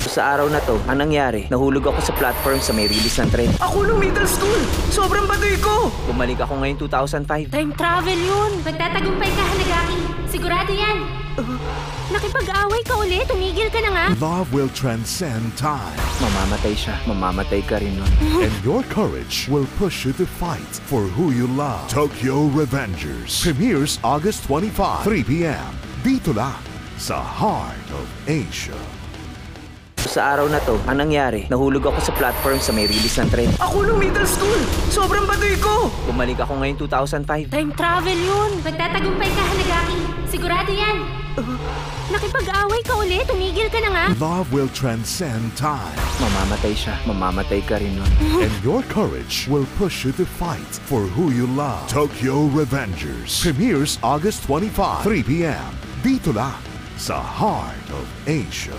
Sa araw na to, ang nangyari, nahulog ako sa platform sa may release ng tren. Ako nung middle school! Sobrang baduy ko! Bumalik ako ngayon 2005. Time travel yun. Magtatagumpay ka, Hanagaki. Sigurado yan. Nakipag-away ka ulit. Tumigil ka na nga. Love will transcend time, Mamamatay siya, mamamatay ka rin nun. and your courage will push you to fight for who you love. Tokyo Revengers premieres August 25, 3 p.m. Dito lang sa Heart of Asia. Sa araw na to, ang nangyari, nahulog ako sa platform sa may release ng tren. Ako nung middle school! Sobrang baduy ko! Bumalik ako ngayon 2005. Time travel yun. Magtatagumpay ka, Hanagaki. Sigurado yan. Nakipag-away ka ulit. Tumigil ka na nga. Love will transcend time, Mamamatay siya, mamamatay ka rin nun. and your courage will push you to fight for who you love. Tokyo Revengers premieres August 25, 3 p.m. Dito lang sa Heart of Asia.